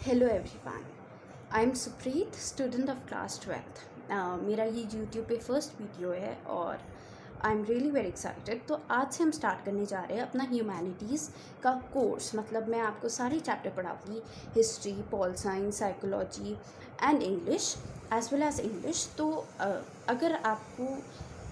Hello everyone, I am Supreet, student of class 12th। मेरा ये YouTube पे फर्स्ट वीडियो है और I am really very excited. तो आज से हम स्टार्ट करने जा रहे हैं अपना ह्यूमैनिटीज़ का कोर्स। मतलब मैं आपको सारे चैप्टर पढ़ाऊँगी, history, pol science, psychology and English as well as English. तो अगर आपको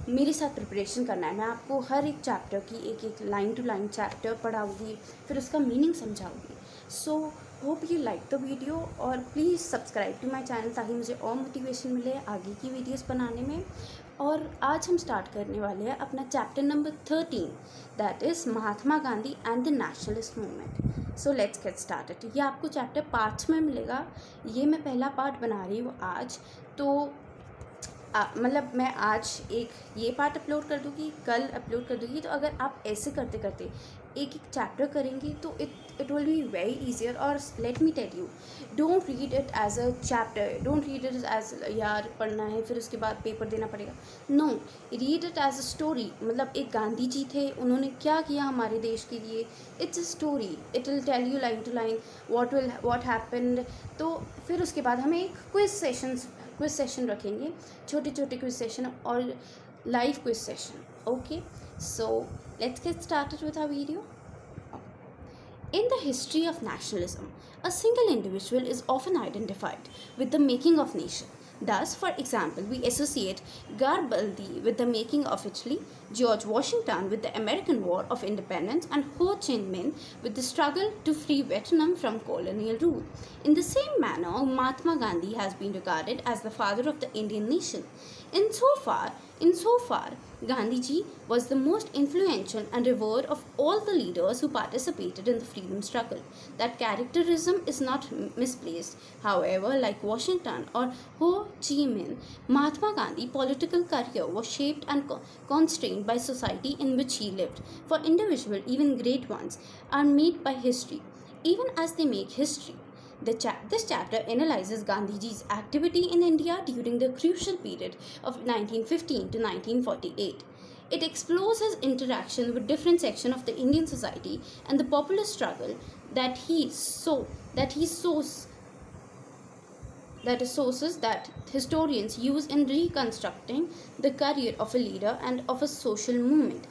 मेरे साथ प्रिपरेशन करना है, मैं आपको हर एक चैप्टर की एक एक लाइन टू लाइन चैप्टर पढ़ाऊँगी, फिर उसका मीनिंग समझाऊँगी। So hope you like the video और please subscribe to my channel ताकि मुझे और मोटिवेशन मिले आगे की वीडियोस बनाने में। और आज हम स्टार्ट करने वाले हैं अपना chapter number 13, that is Mahatma Gandhi and the nationalist movement. So let's get started. ये आपको चैप्टर पार्ट्स में मिलेगा, ये मैं पहला पार्ट बना रही हूँ आज। तो मतलब मैं आज एक ये पार्ट अपलोड कर दूँगी, कल अपलोड कर दूँगी। तो अगर आप ऐसे करते करते एक एक चैप्टर करेंगे तो it will be very easier. और let me tell you, don't read it as a chapter, don't read it as यार पढ़ना है फिर उसके बाद पेपर देना पड़ेगा। No, read it as a story. मतलब एक गांधी जी थे, उन्होंने क्या किया हमारे देश के लिए। It's a story, it will tell you line to line what happened. तो फिर उसके बाद हमें एक क्विज सेशन रखेंगे, छोटे छोटे क्विज सेशन और live quiz session. Okay, so let's get started with our video. In the history of nationalism, a single individual is often identified with the making of nation. Thus, for example, we associate Garibaldi with the making of Italy, George Washington with the American War of Independence, and Ho Chi Minh with the struggle to free Vietnam from colonial rule. In the same manner, Mahatma Gandhi has been regarded as the father of the Indian nation. Insofar, Gandhiji was the most influential and revered of all the leaders who participated in the freedom struggle. That characterism is not misplaced. However, like Washington or Ho Chi Minh, Mahatma Gandhi's political career was shaped and constrained by society in which he lived. For individuals, even great ones, are made by history, even as they make history. This chapter analyzes Gandhiji's activity in India during the crucial period of 1915 to 1948. It explores his interaction with different sections of the Indian society and the popular struggle that is sources that historians use in reconstructing the career of a leader and of a social movement.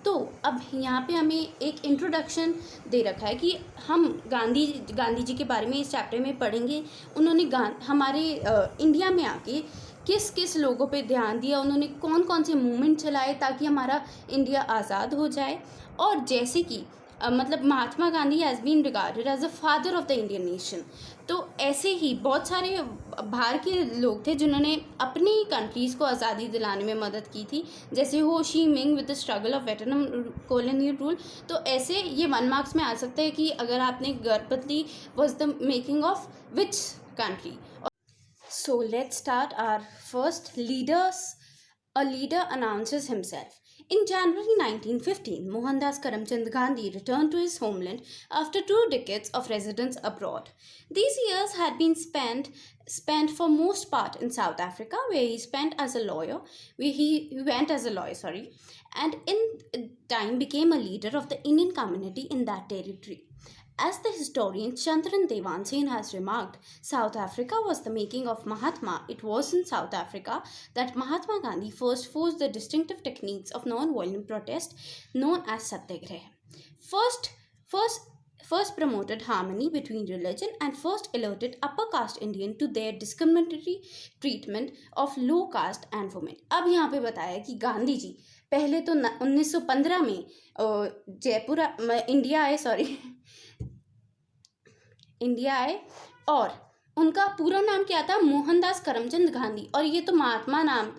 तो अब यहाँ पे हमें एक introduction दे रखा है कि हम गांधी जी के बारे में इस चैप्टर में पढ़ेंगे। उन्होंने हमारे इंडिया में आके किस किस लोगों पे ध्यान दिया, उन्होंने कौन कौन से मूवमेंट चलाए ताकि हमारा इंडिया आज़ाद हो जाए। और जैसे कि मतलब Mahatma Gandhi has been regarded as a father of the Indian nation. तो ऐसे ही बहुत सारे बाहर के लोग थे जिन्होंने अपनी कंट्रीज़ को आज़ादी दिलाने में मदद की थी, जैसे Ho Chi Minh with the struggle of Vietnam colonial rule. तो ऐसे ये 1 मार्क्स में आ सकता है कि अगर आपने Ganpati was the making of which country. So let's start our first leaders. A leader announces himself. In January 1915, Mohandas Karamchand Gandhi returned to his homeland after 2 decades of residence abroad. These years had been spent for most part in South Africa, where he went as a lawyer, and in time became a leader of the Indian community in that territory. As the historian Chandran Devansen has remarked, South Africa was the making of Mahatma. It was in South Africa that Mahatma Gandhi first forged the distinctive techniques of non-violent protest known as Satyagrah. First promoted harmony between religion and first alerted upper caste Indian to their discriminatory treatment of low caste and women. अब यहाँ पे बताया कि गांधी जी पहले तो 1915 में India आए और उनका पूरा नाम क्या था? मोहनदास करमचंद गांधी। और ये तो महात्मा नाम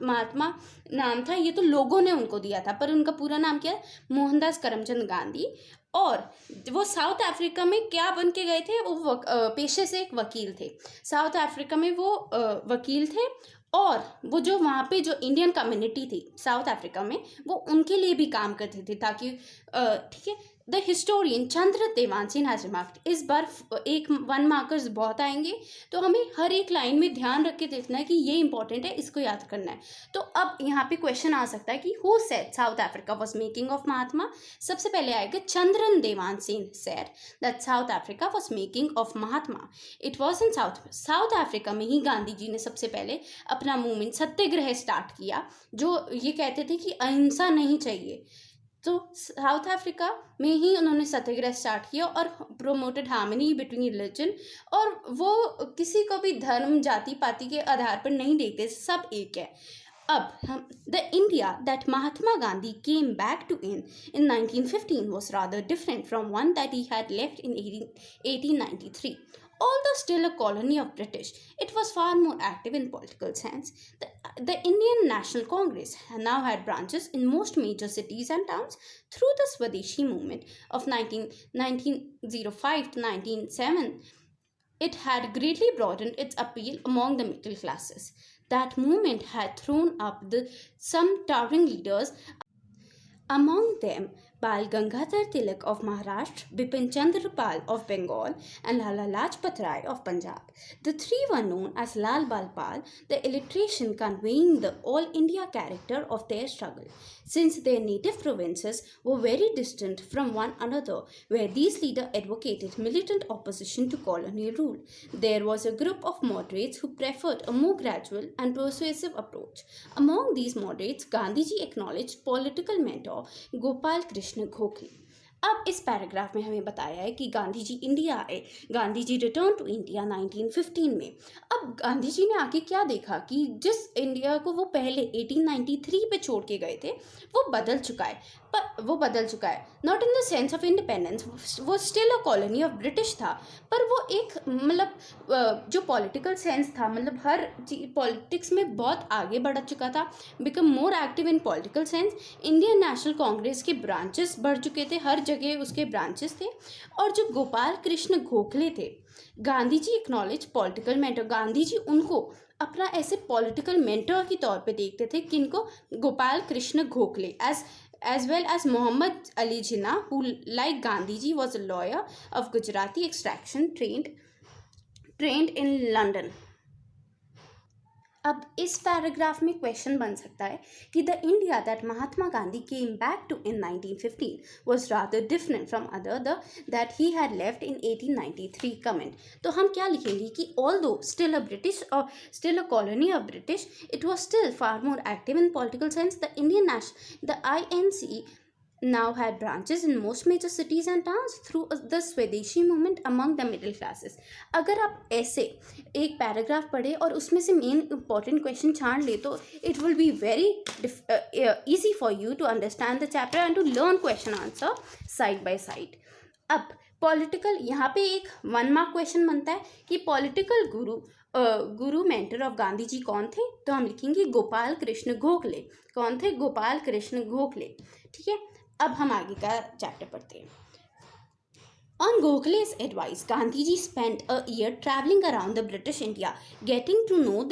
था, ये तो लोगों ने उनको दिया था, पर उनका पूरा नाम क्या है? मोहनदास करमचंद गांधी। और वो साउथ अफ्रीका में क्या बन के गए थे? वो पेशे से एक वकील थे। साउथ अफ्रीका में वो वकील थे और वो जो वहाँ पे जो इंडियन कम्युनिटी थी साउथ अफ्रीका में, वो उनके लिए भी काम करते थे ताकि ठीक है, the historian Chandra Devanesan has remarked. इस बार एक 1 मार्कर्स बहुत आएंगे, तो हमें हर एक लाइन में ध्यान रख के देखना है कि ये इंपॉर्टेंट है, इसको याद करना है। तो अब यहाँ पे क्वेश्चन आ सकता है कि who said South Africa was making of Mahatma. सबसे पहले आएगा Chandran Devanesan said that South Africa was making of Mahatma. It was in South Africa में ही गांधी जी ने सबसे पहले अपना मूवमेंट सत्याग्रह स्टार्ट किया, जो ये कहते थे कि अहिंसा नहीं चाहिए। तो साउथ अफ्रीका में ही उन्होंने सत्याग्रह स्टार्ट किया और प्रोमोटेड हार्मनी बिटवीन रिलीजन, और वो किसी को भी धर्म जाति पाति के आधार पर नहीं देखते, सब एक है। अब हम the India that Mahatma Gandhi came back to in 1915 was rather different from one that he had left in 1893. Although still a colony of British, it was far more active in political sense. The Indian National Congress now had branches in most major cities and towns. Through the Swadeshi movement of 1905 to 1907, it had greatly broadened its appeal among the middle classes. That movement had thrown up some towering leaders, among them Bal Gangadhar Tilak of Maharashtra, Bipin Chandra Pal of Bengal, and Lala Lajpat Rai of Punjab. The three were known as Lal Bal Pal, the alliteration conveying the all-India character of their struggle, since their native provinces were very distant from one another, where these leaders advocated militant opposition to colonial rule. There was a group of moderates who preferred a more gradual and persuasive approach. Among these moderates, Gandhiji acknowledged political mentor Gopal Krishna Gokhale. अब इस paragraph में हमें बताया है कि Gandhi ji India आए, Gandhi ji return to India 1915 में। अब गांधी जी ने आके क्या देखा कि जिस इंडिया को वो पहले 1893 पे छोड़ के गए थे वो बदल चुका है, not in the sense of independence, वो still a colony of British था, पर वो एक मतलब जो पॉलिटिकल सेंस था, मतलब हर पॉलिटिक्स में बहुत आगे बढ़ चुका था, become more active in political sense. Indian national Congress के ब्रांचेस बढ़ चुके थे, हर जगह उसके ब्रांचेस थे। और जो गोपाल कृष्ण गोखले थे, Gandhi ji acknowledge political mentor, Gandhi ji उनको अपना ऐसे पॉलिटिकल मेंटर के तौर पे देखते थे, किनको, Gopal Krishna Gokhale, as well as Muhammad Ali Jinnah, who like Gandhiji was a lawyer of Gujarati extraction trained in London. अब इस पैराग्राफ में क्वेश्चन बन सकता है कि the India that Mahatma Gandhi came back to in 1915 was rather different from other that he had left in 1893. Comment, तो हम क्या लिखेंगे कि although still a British or still a colony of British, it was still far more active in political sense. The INC now had branches in most major cities and towns through the Swadeshi movement among the middle classes. अगर आप ऐसे एक paragraph पढ़े और उसमें से main important question छान ले तो it will be very easy for you to understand the chapter and to learn question answer side by side. अब पॉलिटिकल, यहाँ पे एक 1 मार्क क्वेश्चन बनता है कि political Guru mentor of Gandhi ji कौन थे, तो हम लिखेंगे गोपाल कृष्ण गोखले। कौन थे? गोपाल कृष्ण गोखले। ठीक है, अब हम आगे का चैप्टर पढ़ते हैं। On Gokhale's advice, Gandhiji spent a year traveling around the British India, getting to know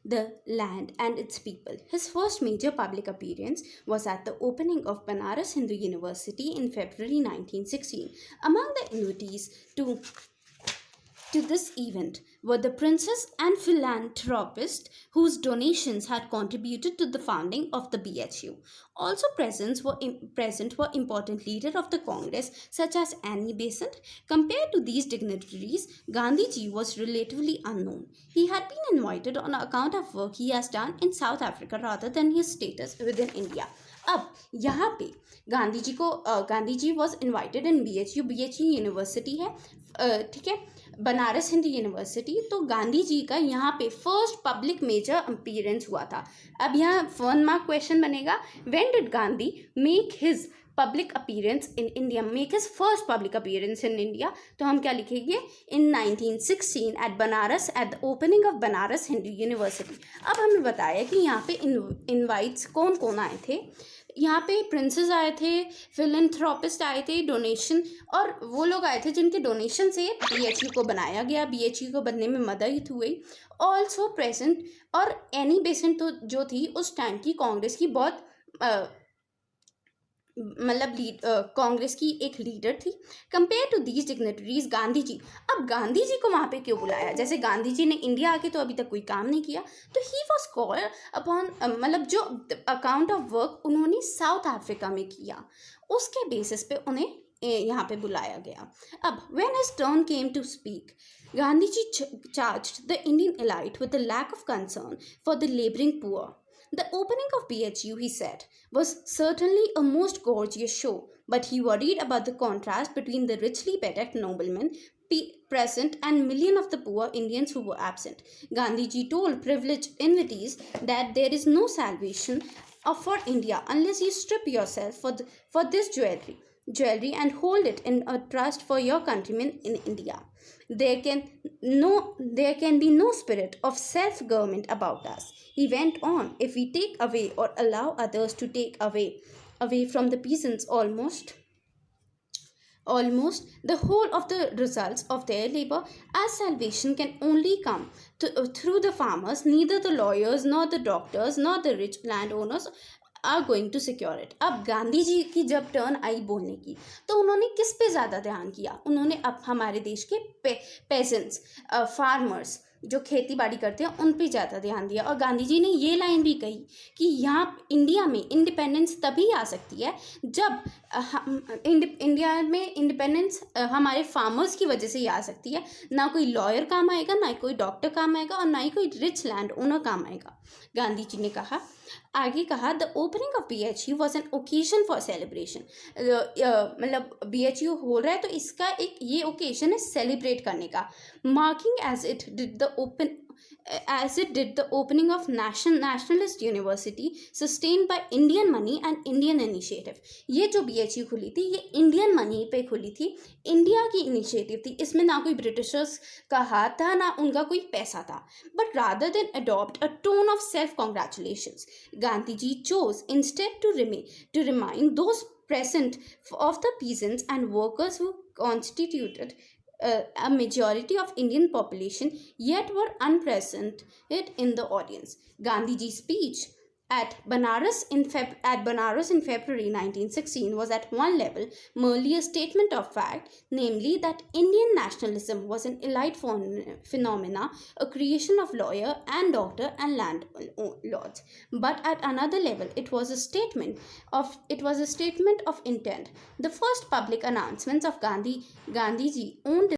the land and its people. His first major public appearance was at the opening of Banaras Hindu University in February 1916. Among the invitees to this event were the princes and philanthropists whose donations had contributed to the founding of the BHU. Also present were important leaders of the Congress such as Annie Besant. Compared to these dignitaries, Gandhiji was relatively unknown. He had been invited on account of work he has done in South Africa rather than his status within India. अब यहाँ पे Gandhi ji was invited in BHU university है, ठीक है, Banaras Hindu university. तो गांधी जी का यहाँ पे फर्स्ट पब्लिक मेजर अपीयरेंस हुआ था। अब यहाँ 1 मार्क क्वेश्चन बनेगा, when did Gandhi make his public appearance in India, make his first public appearance in India, तो हम क्या लिखेंगे, in 1916 at Banaras, at the opening of Banaras Hindu university. अब हमें बताया कि यहाँ पे इनवाइट्स कौन कौन आए थे। यहाँ पे प्रिंसेस आए थे, फिलेंथ्रोपिस्ट आए थे, डोनेशन, और वो लोग आए थे जिनके डोनेशन से BHU को बनाया गया, BHU को बनने में मदद हुई। ऑल्सो प्रेजेंट, और एनी बेसेंट तो जो थी उस टाइम की कांग्रेस की बहुत मतलब कांग्रेस की एक लीडर थी। Compare to these dignitaries Gandhi ji, अब गांधी जी को वहाँ पे क्यों बुलाया? जैसे गांधी जी ने इंडिया आके तो अभी तक कोई काम नहीं किया, तो ही वॉज कॉल्ड अपॉन, मतलब जो अकाउंट ऑफ वर्क उन्होंने साउथ अफ्रीका में किया, उसके बेसिस पे उन्हें यहाँ पे बुलाया गया। अब when his turn came to speak, Gandhi ji charged the Indian elite with a lack of concern for the laboring poor. The opening of BHU, he said, was certainly a most gorgeous show, but he worried about the contrast between the richly bedecked noblemen present and millions of the poor Indians who were absent. Gandhi ji told privileged invitees that there is no salvation for India unless you strip yourself for this jewelry and hold it in a trust for your countrymen in India. There can be no spirit of self-government about us. He went on, if we take away or allow others to take away from the peasants almost the whole of the results of their labor, as salvation can only come through the farmers. Neither the lawyers nor the doctors nor the rich landowners are going to secure it. अब गांधी जी की जब turn I बोलने की, तो उन्होंने किस पे ज़्यादा ध्यान किया? उन्होंने अब हमारे देश के पेजेंट्स, फार्मर्स जो खेती बाड़ी करते हैं उन पे ज़्यादा ध्यान दिया। और गांधी जी ने ये लाइन भी कही कि यहाँ इंडिया में इंडिपेंडेंस तभी आ सकती है जब इंडिया में इंडिपेंडेंस हमारे फार्मर्स की वजह से ही आ सकती है। ना कोई लॉयर काम आएगा, ना कोई डॉक्टर काम आएगा, और ना ही कोई रिच लैंड ओनर काम आएगा। गांधी जी ने कहा, आगे कहा, the opening of BHU was an occasion for celebration. मतलब BHU हो रहा है तो इसका एक ये ओकेजन है सेलिब्रेट करने का। Marking as it did the opening of nationalist university sustained by Indian money and Indian initiative। ये जो BHU खुली थी ये इंडियन मनी पे खुली थी, इंडिया की इनिशिएटिव थी। इसमें ना कोई ब्रिटिशर्स का हाथ था, ना उनका कोई पैसा था। But rather than adopt a tone of self congratulations, Gandhi ji chose instead to remind those present of the peasants and workers who constituted a majority of Indian population yet were unrepresented in the audience. Gandhiji's speech at Banaras in February 1916 was at one level merely a statement of fact, namely that Indian nationalism was an elite phenomena, a creation of lawyer and doctor and landlords. But at another level, it was a statement of intent. The first public announcements of Gandhiji owned